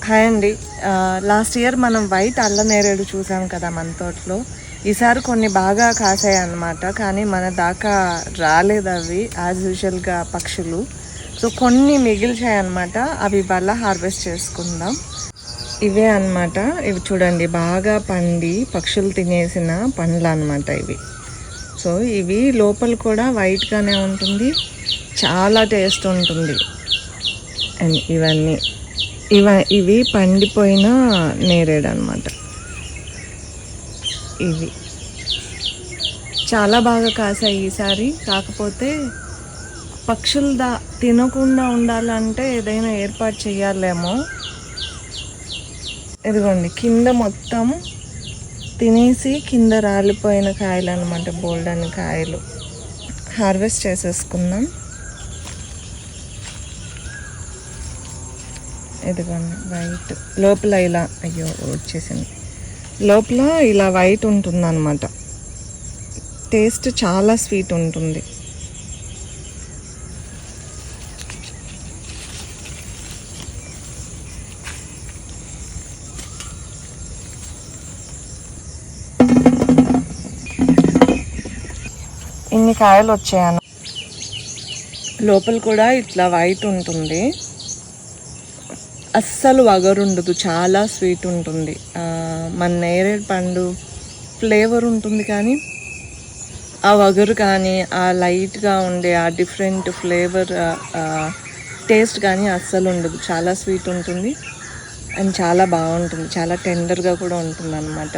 Hi అండి. Last year మనం white అల్ల నేరేడు చూసాం కదా మన తోటలో. ఈసారి కొన్ని బాగా కాసాయి అన్నమాట, కానీ మన దాకా రాలేదు అవి యాజ్ యూజువల్గా పక్షులు. సో కొన్ని మిగిల్చాయి అన్నమాట, అవి వల్ల హార్వెస్ట్ చేసుకుందాం. ఇవే అన్నమాట, ఇవి చూడండి బాగా పండి పక్షులు తినేసిన పండ్లు అన్నమాట ఇవి. సో ఇవి లోపల కూడా వైట్గానే ఉంటుంది, చాలా టేస్ట్ ఉంటుంది. అండ్ ఇవి పండిపోయిన నేరేడు అనమాట. ఇవి చాలా బాగా కాసాయి ఈసారి. కాకపోతే పక్షులు తినకుండా ఉండాలంటే ఏదైనా ఏర్పాటు చేయాలేమో. ఇదిగోండి కింద మొత్తం తినేసి కింద రాలిపోయిన కాయలు అనమాట, బోల్డన్ కాయలు. హార్వెస్ట్ చేసేసుకుందాం. ఇదిగోండి వైట్ లోపల ఇలా, అయ్యో వచ్చేసింది, లోపల ఇలా వైట్ ఉంటుంది అన్నమాట. టేస్ట్ చాలా స్వీట్ ఉంటుంది. ఇన్ని కాయలు వచ్చాయన్న. లోపల కూడా ఇట్లా వైట్ ఉంటుంది, అస్సలు వగరుండదు, చాలా స్వీట్ ఉంటుంది. మన నేరేడు పండు ఫ్లేవర్ ఉంటుంది, కానీ ఆ వగరు కానీ ఆ లైట్గా ఉండే ఆ డిఫరెంట్ ఫ్లేవర్ టేస్ట్ కానీ అస్సలు ఉండదు. చాలా స్వీట్ ఉంటుంది అండ్ చాలా బాగుంటుంది, చాలా టెండర్గా కూడా ఉంటుంది అన్నమాట.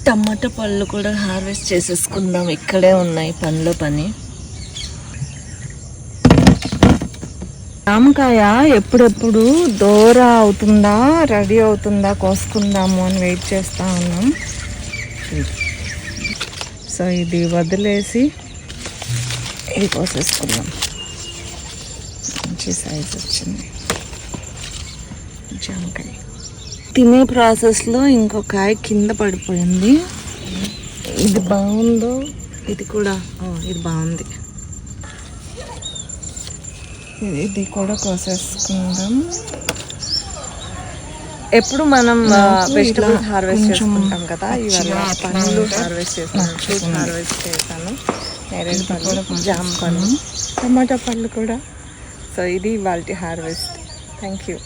టమాటా పళ్ళు కూడా హార్వెస్ట్ చేసేసుకుందాం. ఇక్కడే ఉన్నాయి పండ్ల పని. జామకాయ ఎప్పుడెప్పుడు దూర అవుతుందా, రెడీ అవుతుందా, కోసుకుందాము అని వెయిట్ చేస్తూ ఉన్నాం. సో ఇది వదిలేసి ఇది కోసేసుకుందాం. మంచి సైజ్ వచ్చింది జామకాయ. తినే ప్రాసెస్లో ఇంకో కాయ కింద పడిపోయింది. ఇది బాగుందో, ఇది కూడా ఇది బాగుంది. ఇది కూడా కోసేసుకుందాం. ఎప్పుడు మనం వెజిటబుల్స్ హార్వెస్ట్ చేసుకుంటాం కదా, ఇవాళ పండ్లు హార్వెస్ట్ చేస్తాను. ఫ్రూట్స్ హార్వెస్ట్ చేస్తాను, నేరేడు పళ్ళు, జామ పళ్ళు, టమాటా పళ్ళు కూడా. సో ఇది ఇవాళ హార్వెస్ట్. Thank you.